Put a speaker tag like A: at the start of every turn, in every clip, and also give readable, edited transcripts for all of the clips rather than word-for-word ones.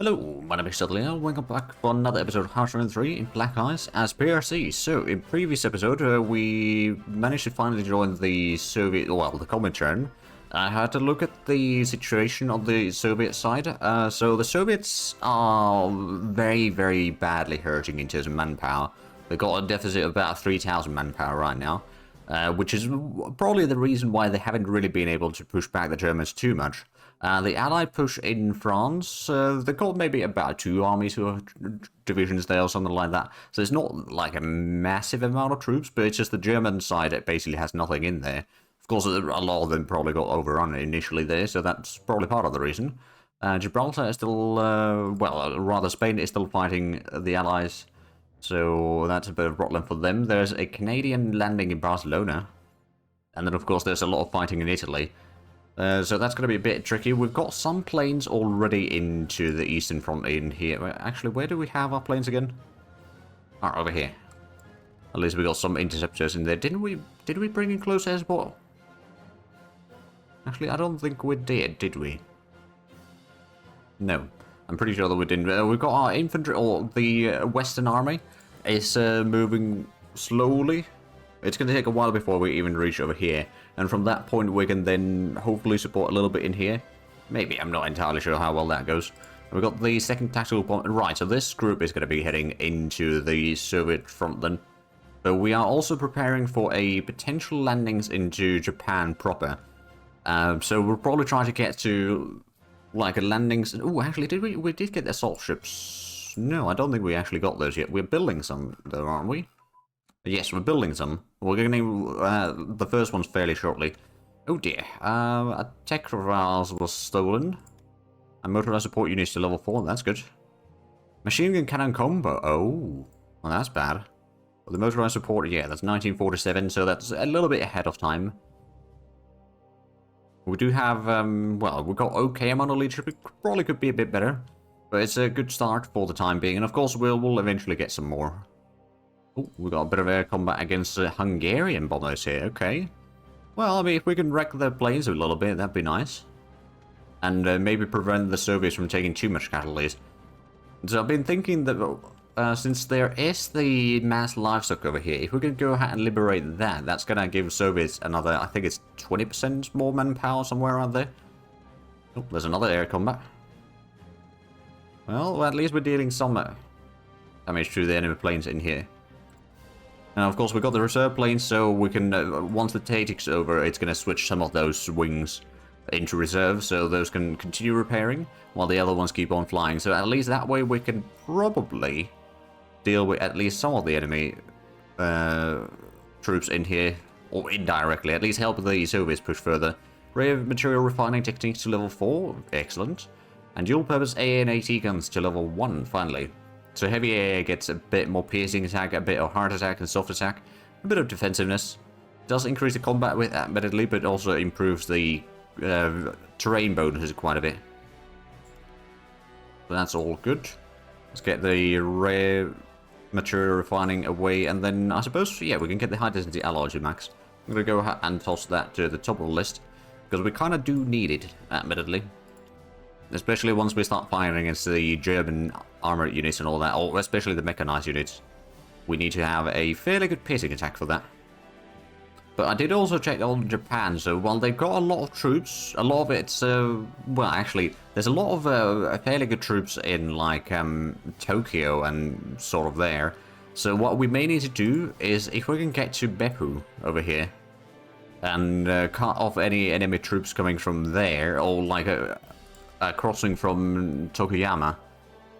A: Hello, my name is Dudley. Welcome back for another episode of House 3 in Black Ice as PRC. So, in previous episode, we managed to finally join the Soviet, well, the Comintern. I had to look at the situation on the Soviet side. So the Soviets are very, very badly hurting in terms of manpower. They've got a deficit of about 3,000 manpower right now, which is probably the reason why they haven't really been able to push back the Germans too much. The Allied push in France, they've got maybe about 2 armies or divisions there or something like that. So it's not like a massive amount of troops, but it's just the German side that basically has nothing in there. Of course, a lot of them probably got overrun initially there, so that's probably part of the reason. Gibraltar is still, well, rather Spain is still fighting the Allies, so that's a bit of a problem for them. There's a Canadian landing in Barcelona, and then of course there's a lot of fighting in Italy. So that's going to be a bit tricky. We've got some planes already into the Eastern Front in here. Actually, where do we have our planes again? Oh, over here. At least we got some interceptors in there. Did we bring in close air support? Actually, I don't think we did we? No. I'm pretty sure that we didn't. We've got our infantry, or the Western Army is moving slowly. It's going to take a while before we even reach over here. And from that point, we can then hopefully support a little bit in here. Maybe, I'm not entirely sure how well that goes. We've got the 2nd Tactical Bomb. Right, so this group is going to be heading into the Soviet front then. But we are also preparing for a potential landings into Japan proper. So we'll probably try to get to, like, a landings... Oh, actually, did we did get the assault ships. No, I don't think we actually got those yet. We're building some, though, aren't we? Yes, we're building some. We're going to the first one's fairly shortly. Oh dear. A tech rivals was stolen. And motorized support units to level 4. That's good. Machine gun cannon combo. Oh, well, that's bad. Well, the motorized support, yeah, that's 1947, so that's a little bit ahead of time. We do have, well, we've got okay amount of leadership. It probably could be a bit better, but it's a good start for the time being. And of course, we'll eventually get some more. Oh, we got a bit of air combat against Hungarian bombers here. Okay. Well, I mean, if we can wreck their planes a little bit, that'd be nice. And maybe prevent the Soviets from taking too much casualties. So I've been thinking that since there is the mass livestock over here, if we can go ahead and liberate that, that's going to give Soviets another, I think it's 20% more manpower somewhere around there. Oh, there's another air combat. Well, at least we're dealing some damage to the enemy planes in here. And of course, we've got the reserve planes, so we can, once the tactic's over, it's going to switch some of those wings into reserve, so those can continue repairing, while the other ones keep on flying. So at least that way we can probably deal with at least some of the enemy troops in here, or indirectly, at least help the Soviets push further. Ray of material refining techniques to level 4, excellent. And dual-purpose AA and AT guns to level 1, finally. So heavy AA gets a bit more piercing attack, a bit of hard attack and soft attack, a bit of defensiveness. Does increase the combat width, admittedly, but also improves the terrain bonuses quite a bit. So that's all good. Let's get the rare material refining away, and then I suppose, yeah, we can get the high density alloys max. I'm going to go ahead and toss that to the top of the list, because we kind of do need it, admittedly. Especially once we start firing against the German armored units and all that, or especially the mechanized units. We need to have a fairly good piercing attack for that. But I did also check on Japan, so while they've got a lot of troops, a lot of it's, well, actually, there's a lot of fairly good troops in, like, Tokyo and sort of there. So what we may need to do is, if we can get to Beppu over here, and cut off any enemy troops coming from there, or like a crossing from Tokuyama,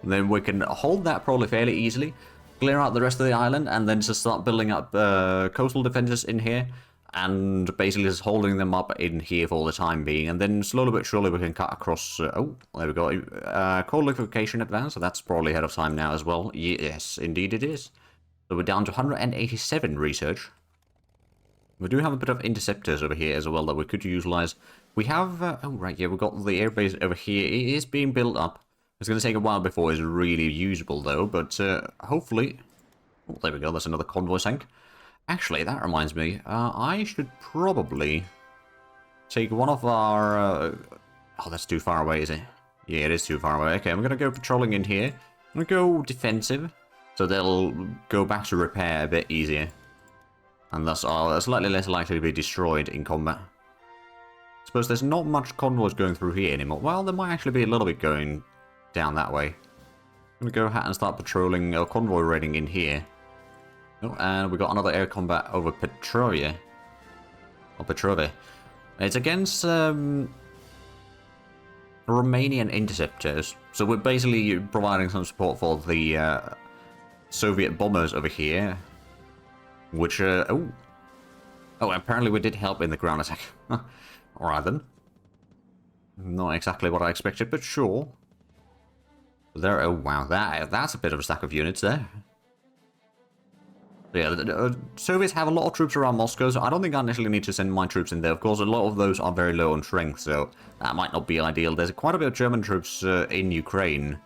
A: then we can hold that probably fairly easily, clear out the rest of the island, and then just start building up coastal defenses in here, and basically just holding them up in here for the time being, and then slowly but surely we can cut across, oh, there we go, coal liquefaction advance, so that's probably ahead of time now as well. Yes, indeed it is. So we're down to 187 research. We do have a bit of interceptors over here as well that we could utilize. We have, oh right, yeah, we've got the airbase over here. It is being built up. It's going to take a while before it's really usable though, but hopefully... Oh, there we go, that's another convoy tank. Actually, that reminds me, I should probably take one of our... oh, that's too far away, is it? Yeah, it is too far away. Okay, I'm gonna go patrolling in here. I'm gonna go defensive, so they'll go back to repair a bit easier. And thus are slightly less likely to be destroyed in combat. I suppose there's not much convoys going through here anymore. Well, there might actually be a little bit going down that way. I'm gonna go ahead and start patrolling or convoy raiding in here. Oh, and we got another air combat over Petrovia. Or Petrova. It's against Romanian interceptors. So we're basically providing some support for the Soviet bombers over here. Which, oh, apparently we did help in the ground attack. Alright then. Not exactly what I expected, but sure. There, oh wow, that's a bit of a stack of units there. Yeah, the Soviets have a lot of troops around Moscow, so I don't think I initially need to send my troops in there. Of course, a lot of those are very low on strength, so that might not be ideal. There's quite a bit of German troops in Ukraine.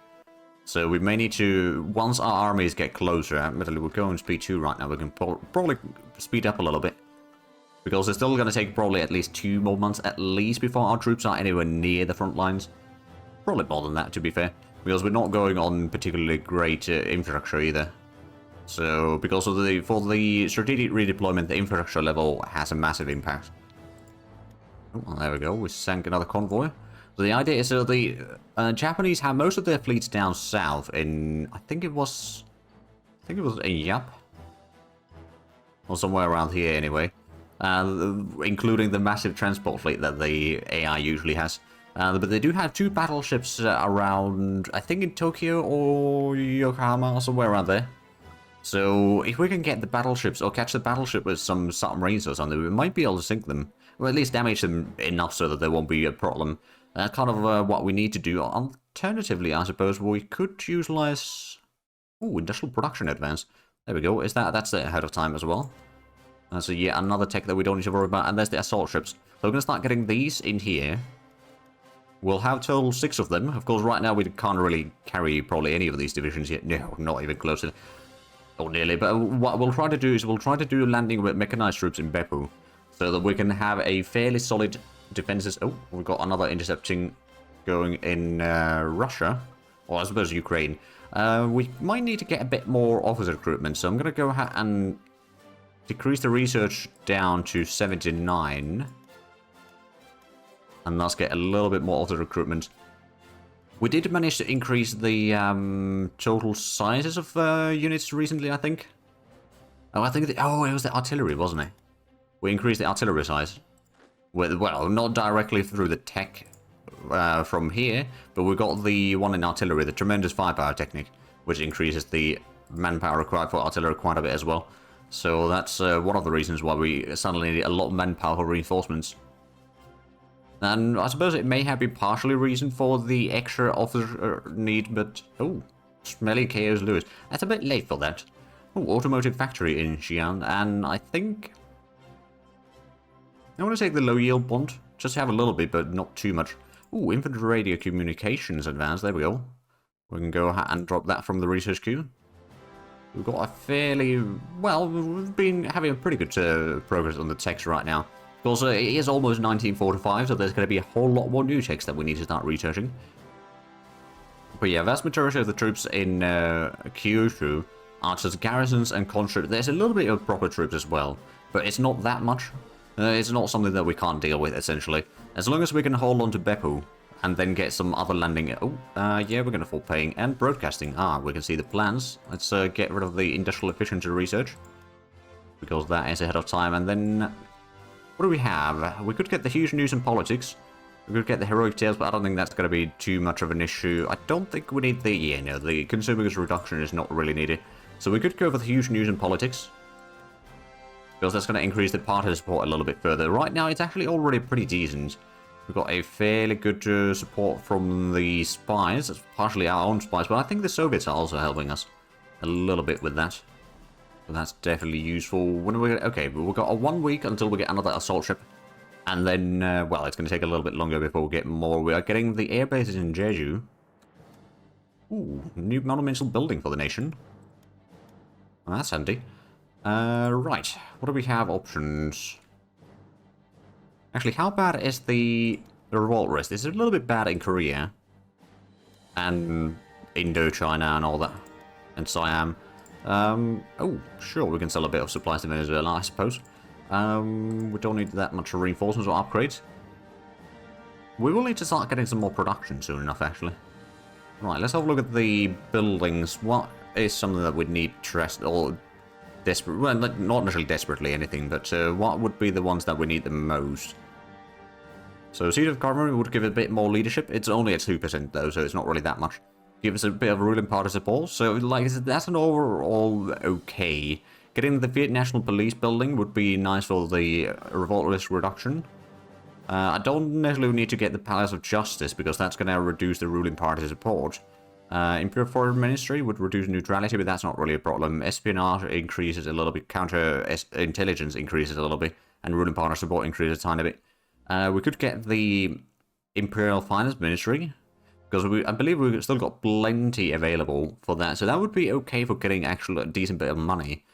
A: So we may need to, once our armies get closer, admittedly we're going speed 2 right now, we can probably speed up a little bit. Because it's still going to take probably at least 2 more months at least before our troops are anywhere near the front lines. Probably more than that, to be fair. Because we're not going on particularly great infrastructure either. So, because of for the strategic redeployment, the infrastructure level has a massive impact. Oh, well, there we go. We sank another convoy. So the idea is that the Japanese have most of their fleets down south in, I think it was in Yap. Or somewhere around here anyway. Including the massive transport fleet that the AI usually has. But they do have 2 battleships around, I think in Tokyo or Yokohama or somewhere around there. So if we can get the battleships or catch the battleship with some submarines or something, we might be able to sink them. Or at least damage them enough so that there won't be a problem. That's kind of what we need to do. Alternatively, I suppose we could utilize... Ooh, industrial production advance. There we go. That's there ahead of time as well. So yeah, another tech that we don't need to worry about. And there's the assault ships. So we're going to start getting these in here. We'll have total 6 of them. Of course, right now we can't really carry probably any of these divisions yet. No, not even close to... Or nearly. But what we'll try to do is we'll try to do landing with mechanized troops in Beppu. So that we can have a fairly solid defenses. Oh, we've got another intercepting going in Russia. Or I suppose Ukraine. We might need to get a bit more officer recruitment. So I'm going to go ahead and decrease the research down to 79. And thus get a little bit more officer recruitment. We did manage to increase the total sizes of units recently, I think. Oh, I think... it was the artillery, wasn't it? We increased the artillery size. Well, not directly through the tech from here, but we got the one in artillery, the tremendous firepower technique, which increases the manpower required for artillery quite a bit as well. So that's one of the reasons why we suddenly need a lot of manpower for reinforcements. And I suppose it may have been partially reason for the extra officer need, but... Oh, smelly Chaos Lewis. That's a bit late for that. Oh, automotive factory in Xi'an, and I think... I want to take the low yield bond. Just have a little bit, but not too much. Oh, infantry radio communications advance. There we go. We can go ahead and drop that from the research queue. We've got a fairly... Well, we've been having a pretty good progress on the techs right now. Also, it is almost 1945, so there's going to be a whole lot more new techs that we need to start researching. But yeah, vast majority of the troops in Kyushu are just garrisons and conscripts. There's a little bit of proper troops as well, but it's not that much. It's not something that we can't deal with, essentially. As long as we can hold on to Beppu and then get some other landing... Oh, yeah, we're going to fall paying. And broadcasting. Ah, we can see the plans. Let's get rid of the industrial efficiency research, because that is ahead of time. And then... What do we have? We could get the huge news and politics. We could get the heroic tales, but I don't think that's going to be too much of an issue. I don't think we need the... Yeah, no, the consumer goods reduction is not really needed. So we could go for the huge news and politics, because that's going to increase the party support a little bit further. Right now, it's actually already pretty decent. We've got a fairly good support from the spies. It's partially our own spies, but I think the Soviets are also helping us a little bit with that. So that's definitely useful. When are we gonna... Okay, but we've got a 1 week until we get another assault ship. And then, well, it's going to take a little bit longer before we get more. We are getting the air bases in Jeju. Ooh, new monumental building for the nation. Well, that's handy. Right. What do we have options? Actually, how bad is the revolt risk? It's a little bit bad in Korea. and Indochina and all that, and Siam. Oh, sure, we can sell a bit of supplies to Venezuela, I suppose. We don't need that much reinforcements or upgrades. We will need to start getting some more production soon enough, actually. Right, let's have a look at the buildings. What is something that we'd need stressed or desperate? Well, not necessarily desperately anything, but what would be the ones that we need the most? So, Seat of Government would give it a bit more leadership. It's only at 2% though, so it's not really that much. Give us a bit of ruling party support. So, like, that's an overall okay. Getting the Viet National Police building would be nice for the revolt risk reduction. I don't necessarily need to get the Palace of Justice because that's going to reduce the ruling party support. Imperial Foreign Ministry would reduce neutrality, but that's not really a problem. Espionage increases a little bit, counter-intelligence increases a little bit, and ruling party support increases a tiny bit. We could get the Imperial Finance Ministry, because I believe we've still got plenty available for that, so that would be okay for getting actually a decent bit of money.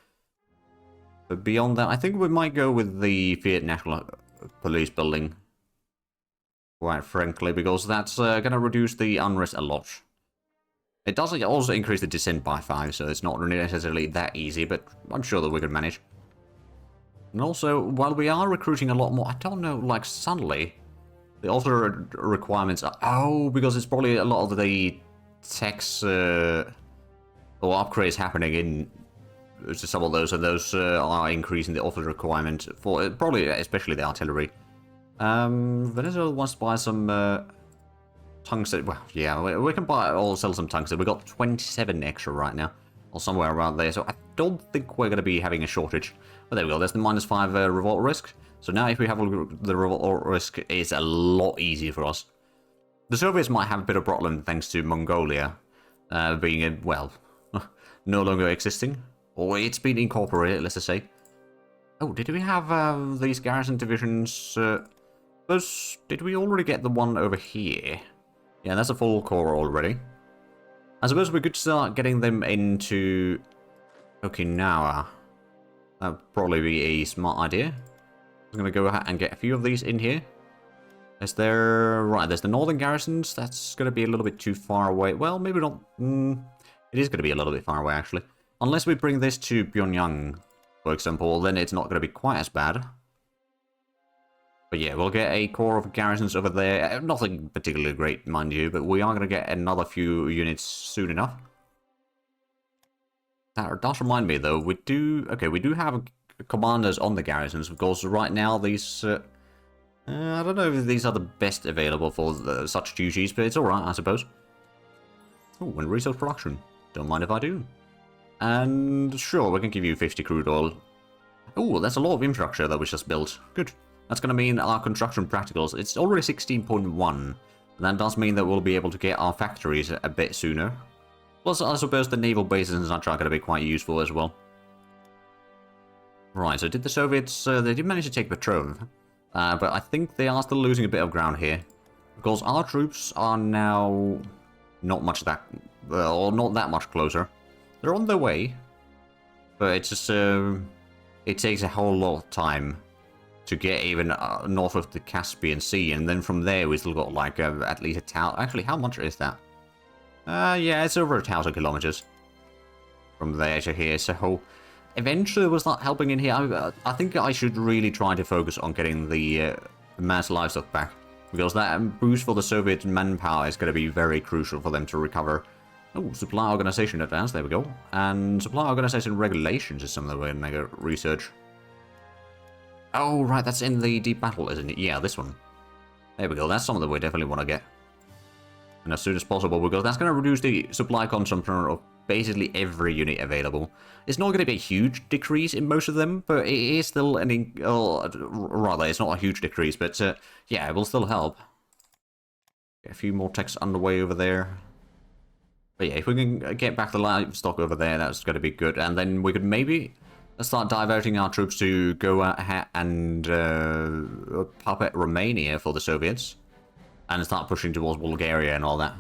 A: But beyond that, I think we might go with the Viet National Police building. Quite frankly, because that's going to reduce the unrest a lot. It does also increase the dissent by 5, so it's not necessarily that easy, but I'm sure that we can manage. And also, while we are recruiting a lot more, I don't know, like, suddenly, the author requirements are... Oh, because it's probably a lot of the techs or upgrades happening in some of those, and those are increasing the author requirement for, probably, especially the artillery. Venezuela wants to buy some tungsten. Well, yeah, we can buy or sell some tungsten. We've got 27 extra right now, or somewhere around there, so I don't think we're going to be having a shortage. But there we go, there's the -5 revolt risk. So now if we have a look at the revolt risk, it's a lot easier for us. The Soviets might have a bit of problem thanks to Mongolia being, well, no longer existing. Or it's been incorporated, let's just say. Oh, did we have these garrison divisions? Did we already get the one over here? Yeah, that's a full core already. I suppose we could start getting them into Okinawa. That would probably be a smart idea. I'm going to go ahead and get a few of these in here. Is there... Right, there's the northern garrisons. That's going to be a little bit too far away. Well, maybe not. It is going to be a little bit far away, actually. Unless we bring this to Pyongyang, for example, then it's not going to be quite as bad. But yeah, we'll get a core of garrisons over there. Nothing particularly great, mind you, but we are going to get another few units soon enough. That does remind me, though, we do have commanders on the garrisons. Of course, right now, these... I don't know if these are the best available for such duties, but it's alright, I suppose. Oh, and resource production. Don't mind if I do. And sure, we can give you 50 crude oil. Oh, that's a lot of infrastructure that was just built. Good. That's going to mean our construction practicals, it's already 16.1. That does mean that we'll be able to get our factories a bit sooner. Plus, I suppose the naval bases and such are going to be quite useful as well. Right, so did the Soviets... they did manage to take Petrov. But I think they are still losing a bit of ground here. Because our troops are now not much that... Well, not that much closer. They're on their way. But it's just... it takes a whole lot of time to get even north of the Caspian Sea. And then from there, we still got like at least a town... Actually, how much is that? Yeah, it's over 1,000 kilometers. From there to here, so... Eventually, we'll start helping in here. I think I should really try to focus on getting the mass livestock back. Because that boost for the Soviet manpower is going to be very crucial for them to recover. Oh, supply organization advanced, there we go. And supply organization regulations is something we're going to research. Oh, right, that's in the deep battle, isn't it? Yeah, this one. There we go, that's something that we definitely want to get. And as soon as possible, because that's going to reduce the supply consumption of basically every unit available. It's not going to be a huge decrease in most of them, but it is still an... rather, it's not a huge decrease, but yeah, it will still help. Get a few more techs underway over there. But yeah, if we can get back the livestock over there, that's going to be good. And then we could maybe start diverting our troops to go ahead and puppet Romania for the Soviets. And start pushing towards Bulgaria and all that.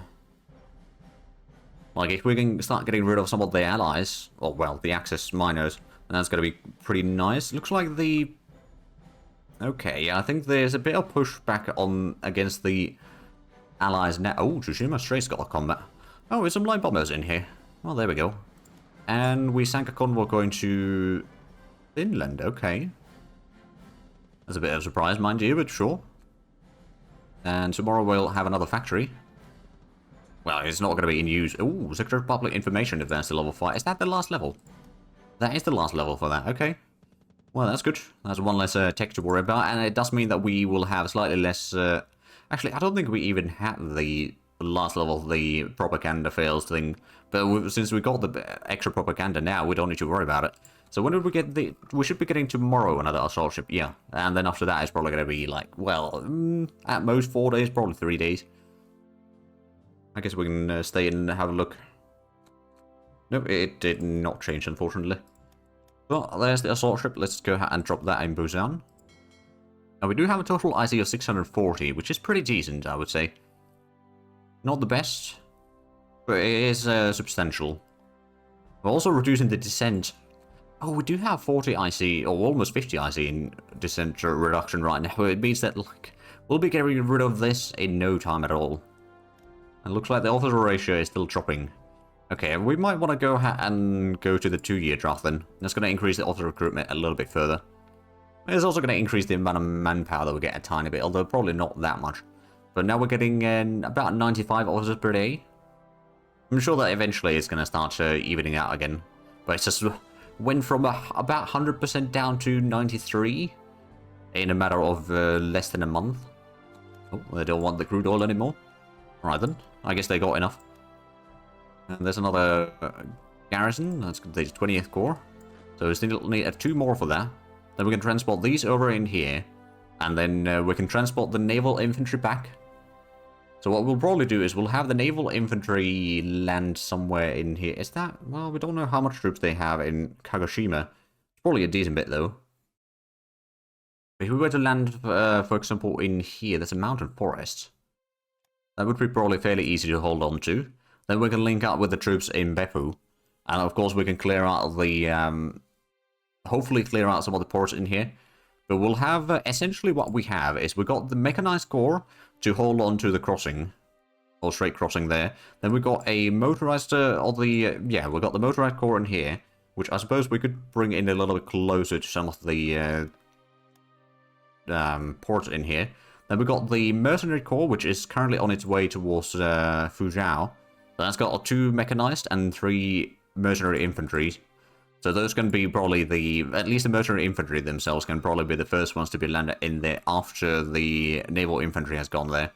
A: Like, if we can start getting rid of some of the allies, or, well, the Axis miners, then that's going to be pretty nice. Looks like the... Okay, I think there's a bit of pushback on against the allies now. Oh, Tsushima Strait's got a combat. Oh, there's some light bombers in here. Well, there we go. And we sank a convoy going to Finland. Okay. That's a bit of a surprise, mind you, but sure. And tomorrow we'll have another factory. Well, it's not going to be in use. Ooh, Sector of Public Information advanced to level 5. Is that the last level? That is the last level for that. Okay. Well, that's good. That's one less tech to worry about. And it does mean that we will have slightly less... Actually, I don't think we even had the last level of the propaganda fails thing. But since we got the extra propaganda now, we don't need to worry about it. So when did we get the... We should be getting tomorrow another assault ship. Yeah. And then after that, it's probably going to be like, well, at most 4 days, probably 3 days. I guess we can stay and have a look. Nope, it did not change, unfortunately. Well, there's the assault ship. Let's go ahead and drop that in Busan. Now, we do have a total IC of 640, which is pretty decent, I would say. Not the best, but it is substantial. We're also reducing the descent. Oh, we do have 40 IC, or almost 50 IC in descent reduction right now. It means that, like, we'll be getting rid of this in no time at all. It looks like the officer ratio is still dropping. Okay, we might want to go ahead and go to the 2-year draft then. That's going to increase the officer recruitment a little bit further. It's also going to increase the amount of manpower that we get a tiny bit, although probably not that much. But now we're getting about 95 officers per day. I'm sure that eventually it's going to start evening out again. But it's just went from about 100% down to 93 in a matter of less than a month. Oh, they don't want the crude oil anymore. Right then, I guess they got enough. And there's another garrison, that's the 20th Corps. So we still need 2 more for that. Then we can transport these over in here. And then we can transport the naval infantry back. So what we'll probably do is we'll have the naval infantry land somewhere in here. Is that... Well, we don't know how much troops they have in Kagoshima. It's probably a decent bit, though. If we were to land, for example, in here, there's a mountain forest. That would be probably fairly easy to hold on to. Then we can link up with the troops in Beppu. And of course we can clear out the... hopefully clear out some of the ports in here. But we'll have... essentially what we have is we got the mechanized corps to hold on to the crossing. Or straight crossing there. Then we got a motorized... yeah, we got the motorized corps in here. Which I suppose we could bring in a little bit closer to some of the ports in here. Then we got the mercenary corps, which is currently on its way towards Fuzhou. So that's got 2 mechanized and 3 mercenary infantry. So those can be probably at least the mercenary infantry themselves can probably be the first ones to be landed in there after the naval infantry has gone there.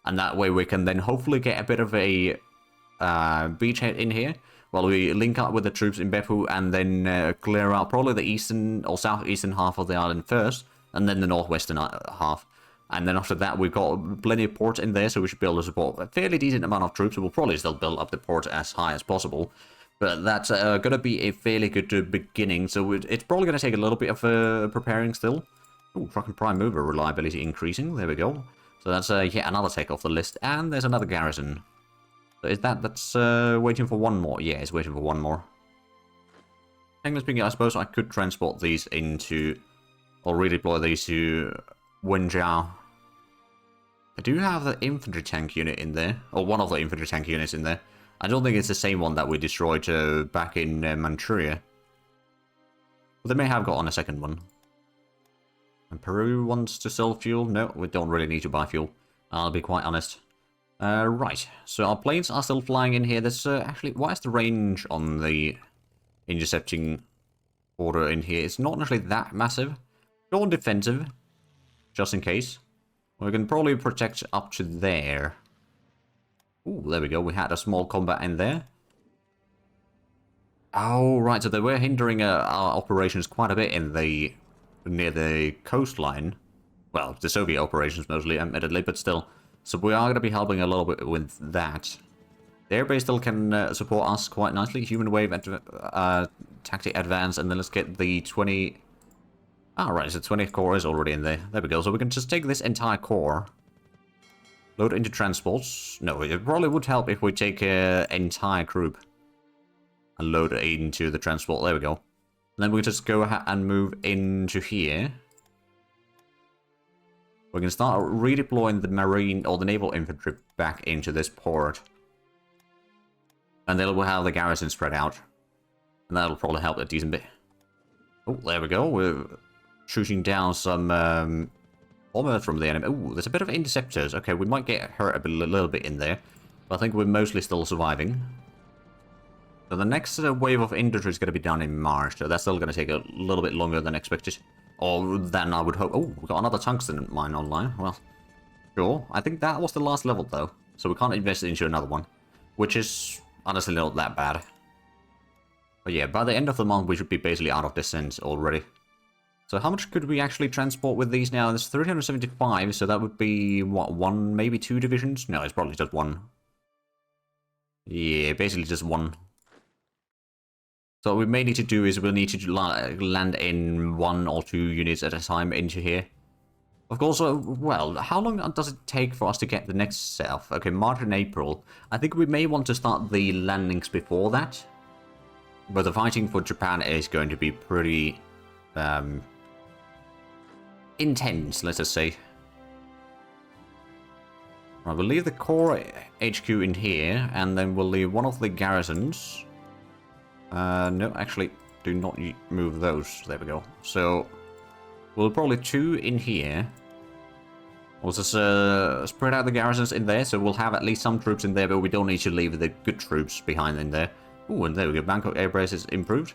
A: And that way we can then hopefully get a bit of a beachhead in here, while we link up with the troops in Beppu and then clear out probably the eastern or southeastern half of the island first, and then the northwestern half. And then after that, we've got plenty of ports in there, so we should be able to support a fairly decent amount of troops. We'll probably still build up the port as high as possible. But that's going to be a fairly good beginning, so it's probably going to take a little bit of preparing still. Ooh, truck and prime mover reliability increasing. There we go. So that's yet another take off the list. And there's another garrison. So is that's waiting for one more? Yeah, it's waiting for one more. Technically speaking, I suppose I could transport these into... or redeploy these to Wenjiao. I do have the infantry tank unit in there, or one of the infantry tank units in there. I don't think it's the same one that we destroyed back in Manchuria. But they may have gotten a second one. And Peru wants to sell fuel? No, we don't really need to buy fuel. I'll be quite honest. Right, so our planes are still flying in here. There's actually, what is the range on the intercepting order in here? It's not actually that massive. Go on defensive, just in case. We can probably protect up to there. Ooh, there we go. We had a small combat in there. Oh, right. So they were hindering our operations quite a bit in the near the coastline. Well, the Soviet operations mostly, admittedly, but still. So we are going to be helping a little bit with that. The airbase still can support us quite nicely. Human wave tactic advance, and then let's get the 20... Alright, so 20th Corps is already in there. There we go. So we can just take this entire corps. Load into transports. No, it probably would help if we take an entire group. And load it into the transport. There we go. And then we just go ahead and move into here. We can start redeploying the marine or the naval infantry back into this port. And then we'll have the garrison spread out. And that'll probably help a decent bit. Oh, there we go. We're shooting down some bombers from the enemy. Oh, there's a bit of interceptors. Okay, we might get hurt a little bit in there. But I think we're mostly still surviving. So the next wave of infantry is going to be done in March. So that's still going to take a little bit longer than expected. Or than I would hope. Oh, we got another tungsten mine online. Well, sure. I think that was the last level, though. So we can't invest into another one. Which is honestly not that bad. But yeah, by the end of the month, we should be basically out of descent already. So how much could we actually transport with these now? There's 375, so that would be, what, 1, maybe 2 divisions? No, it's probably just 1. Yeah, basically just 1. So what we may need to do is we'll need to land in 1 or 2 units at a time into here. Of course, well, how long does it take for us to get the next self? Okay, March and April. I think we may want to start the landings before that. But the fighting for Japan is going to be pretty intense, let's just say. Right, we'll leave the core HQ in here, and then we'll leave one of the garrisons. No, actually, do not move those. There we go. So, we'll probably 2 in here. We'll just spread out the garrisons in there, so we'll have at least some troops in there, but we don't need to leave the good troops behind in there. Ooh, and there we go. Bangkok Air Base is improved.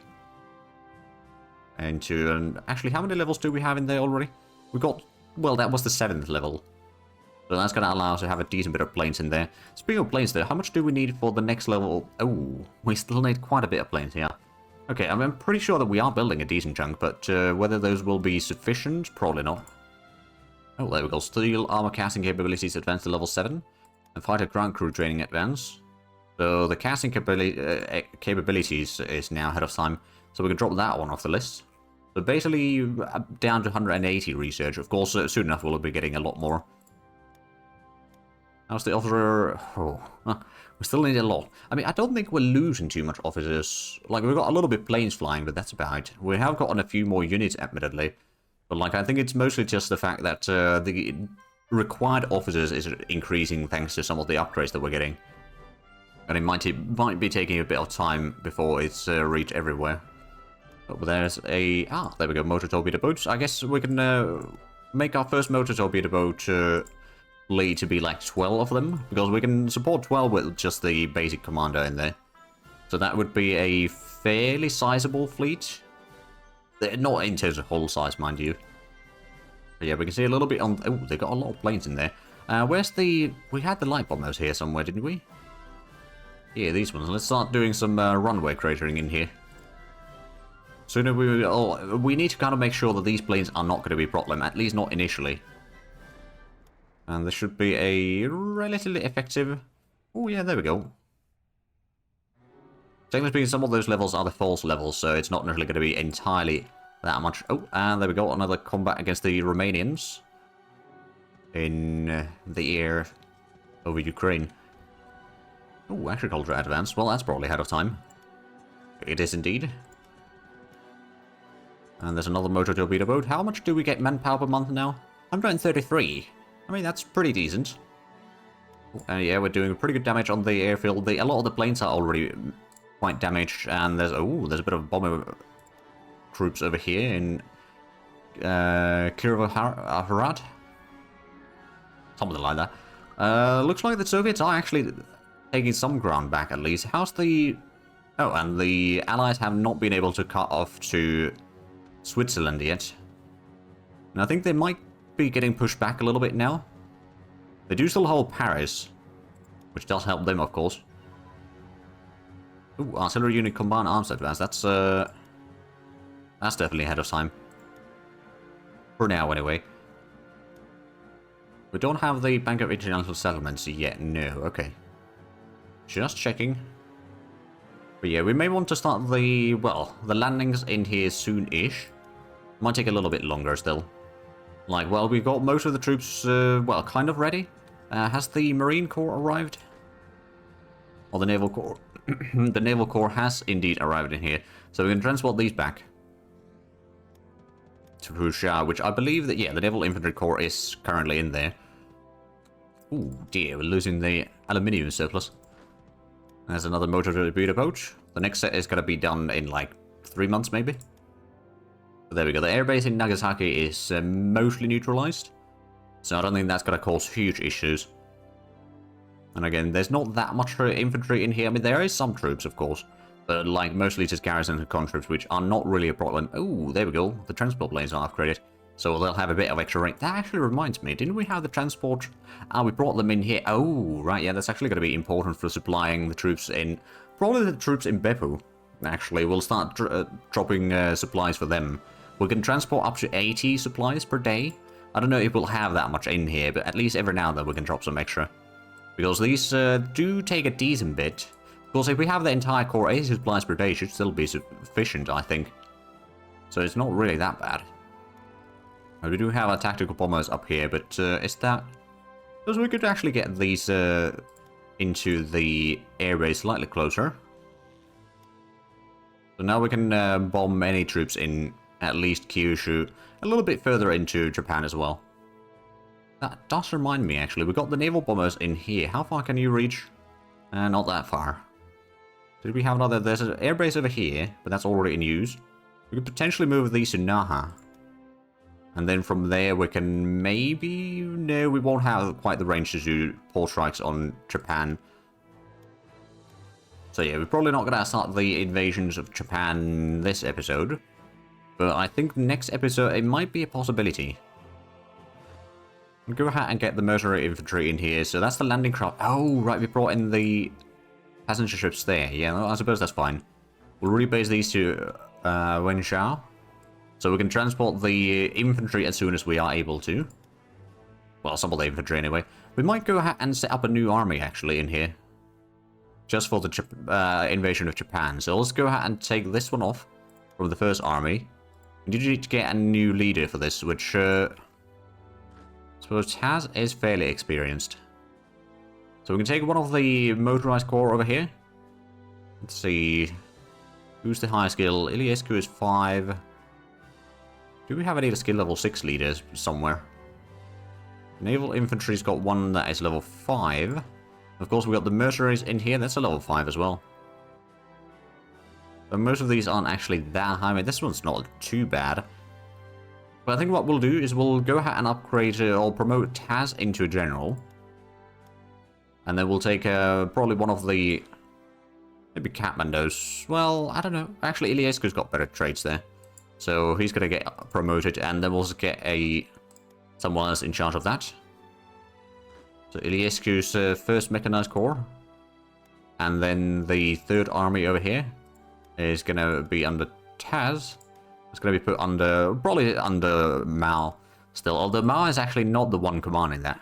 A: And actually, how many levels do we have in there already? We got, well, that was the 7th level. So that's going to allow us to have a decent bit of planes in there. Speaking of planes, though, how much do we need for the next level? Oh, we still need quite a bit of planes here. Okay, I'm pretty sure that we are building a decent chunk, but whether those will be sufficient, probably not. Oh, there we go. Steel armor casting capabilities advanced to level 7. And fighter ground crew training advanced. So the casting capabilities is now ahead of time. So we can drop that one off the list. So basically, down to 180 research. Of course, soon enough we'll be getting a lot more. How's the officer? Oh, we still need a lot. I mean, I don't think we're losing too much officers. Like, we've got a little bit planes flying, but that's about it. We have gotten a few more units, admittedly. But, like, I think it's mostly just the fact that the required officers is increasing thanks to some of the upgrades that we're getting. And it might be taking a bit of time before it's reached everywhere. But there's a... Ah, there we go, motor torpedo boats. I guess we can make our first motor torpedo boat lead to be like 12 of them. Because we can support 12 with just the basic commander in there. So that would be a fairly sizable fleet. Not in terms of hull size, mind you. But yeah, we can see a little bit on... Oh, they got a lot of planes in there. Where's the... We had the light bombers here somewhere, didn't we? Yeah, these ones. Let's start doing some runway cratering in here. Sooner we need to kind of make sure that these planes are not going to be a problem, at least not initially. And this should be a relatively effective... Oh yeah, there we go. Technically speaking, some of those levels are the false levels, so it's not necessarily going to be entirely that much. Oh, and there we go, another combat against the Romanians. In the air over Ukraine. Oh, agriculture advanced. Well, that's probably ahead of time. It is indeed. And there's another motor torpedo boat. How much do we get manpower per month now? 133. I mean, that's pretty decent. Yeah, we're doing pretty good damage on the airfield. A lot of the planes are already quite damaged. And there's a bit of bomber troops over here in Kirovohrad. Something like that. Looks like the Soviets are actually taking some ground back, at least. How's the... Oh, and the Allies have not been able to cut off to Switzerland yet. And I think they might be getting pushed back a little bit now. They do still hold Paris, which does help them, of course. Ooh, artillery unit combined arms advance. That's definitely ahead of time. For now, anyway. We don't have the Bank of International Settlements yet. No, okay. Just checking. But yeah, we may want to start the, well, the landings in here soon-ish. Might take a little bit longer still. Like, well, we've got most of the troops, well, kind of ready. Has the Marine Corps arrived? Or the Naval Corps? The Naval Corps has indeed arrived in here. So we can transport these back to Fusha, which I believe that, yeah, the Naval Infantry Corps is currently in there. Ooh, dear, we're losing the aluminium surplus. There's another motor torpedo boat. The next set is going to be done in like 3 months, maybe. But there we go. The airbase in Nagasaki is mostly neutralized. So I don't think that's going to cause huge issues. And again, there's not that much infantry in here. I mean, there is some troops, of course. But like, mostly just garrison and conscripts, which are not really a problem. Oh, there we go. The transport lanes are upgraded. So they'll have a bit of extra range. That actually reminds me, didn't we have the transport? We brought them in here. Oh, right, yeah, that's actually going to be important for supplying the troops in... Probably the troops in Beppu, actually. We'll start dropping supplies for them. We can transport up to 80 supplies per day. I don't know if we'll have that much in here, but at least every now and then we can drop some extra. Because these do take a decent bit. Of course, if we have the entire core, 80 supplies per day should still be sufficient, I think. So it's not really that bad. We do have our tactical bombers up here, but is that... Because we could actually get these into the airbase slightly closer. So now we can bomb any troops in at least Kyushu, a little bit further into Japan as well. That does remind me, actually, we got the naval bombers in here. How far can you reach? Not that far. Did we have another... There's an airbase over here, but that's already in use. We could potentially move these to Naha. And then from there we can maybe... No, we won't have quite the range to do pole strikes on Japan. So yeah, we're probably not going to start the invasions of Japan this episode. But I think next episode it might be a possibility. We'll go ahead and get the mercenary infantry in here. So that's the landing craft. Oh, right, we brought in the passenger ships there. Yeah, I suppose that's fine. We'll rebase these to Wenshao. So we can transport the infantry as soon as we are able to. Well, some of the infantry anyway. We might go ahead and set up a new army actually in here. Just for the invasion of Japan. So let's go ahead and take this one off from the first army. We need to get a new leader for this, which I suppose Taz is fairly experienced. So we can take one of the motorized corps over here. Let's see. Who's the highest skill? Iliescu is 5. Do we have any skill level 6 leaders somewhere? Naval infantry's got one that is level 5. Of course, we got the mercenaries in here. That's a level 5 as well. But most of these aren't actually that high. I mean, this one's not too bad. But I think what we'll do is we'll go ahead and upgrade or promote Taz into a general. And then we'll take probably one of the... Maybe Kathmandu's. Well, I don't know. Actually, Iliescu's got better traits there. So he's going to get promoted, and then we'll get someone else in charge of that. So Iliescu's first mechanized corps. And then the third army over here is going to be under Taz. It's going to be put under, probably under Mao still. Although Mao is actually not the one commanding that.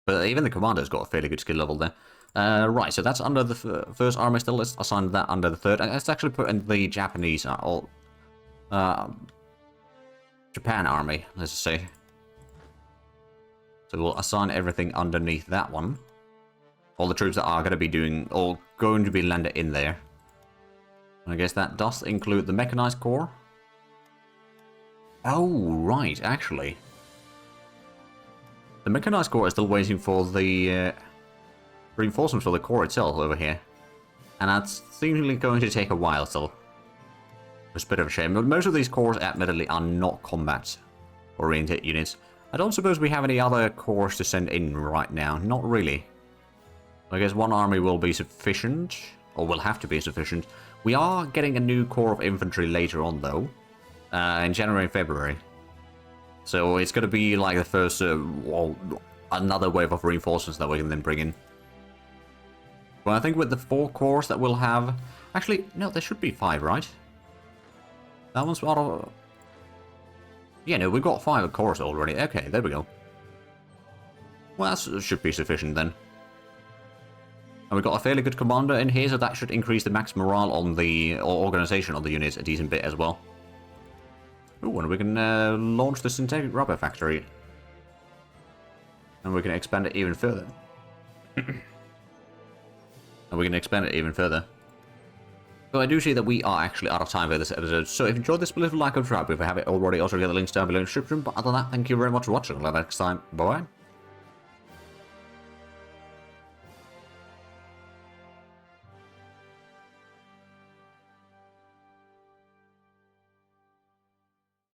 A: But even the commander's got a fairly good skill level there. Right, so that's under the first army still. Let's assign that under the third. Let's actually put in the Japanese, Japan army, let's say. So we'll assign everything underneath that one. All the troops that are going to be doing, or going to be landed in there. I guess that does include the mechanized corps. Oh, right, actually. The mechanized corps is still waiting for the... reinforcements for the core itself over here. And that's seemingly going to take a while still. It's a bit of a shame, but most of these cores admittedly are not combat oriented units. I don't suppose we have any other cores to send in right now. Not really. I guess one army will be sufficient, or will have to be sufficient. We are getting a new corps of infantry later on though, in January and February. So it's going to be like the first, well, another wave of reinforcements that we can then bring in. Well, I think with the 4 corps that we'll have... Actually, no, there should be 5, right? That one's out of... Yeah, no, we've got 5 corps already. Okay, there we go. Well, that should be sufficient then. And we've got a fairly good commander in here, so that should increase the max morale on the... or organization on the units a decent bit as well. Ooh, and we can launch the synthetic rubber factory. And we can expand it even further. And we can expand it even further. So I do see that we are actually out of time for this episode. So if you enjoyed this, please like and subscribe if you haven't already. Also get the links down below in the description. But other than that, thank you very much for watching. Until next time, bye-bye.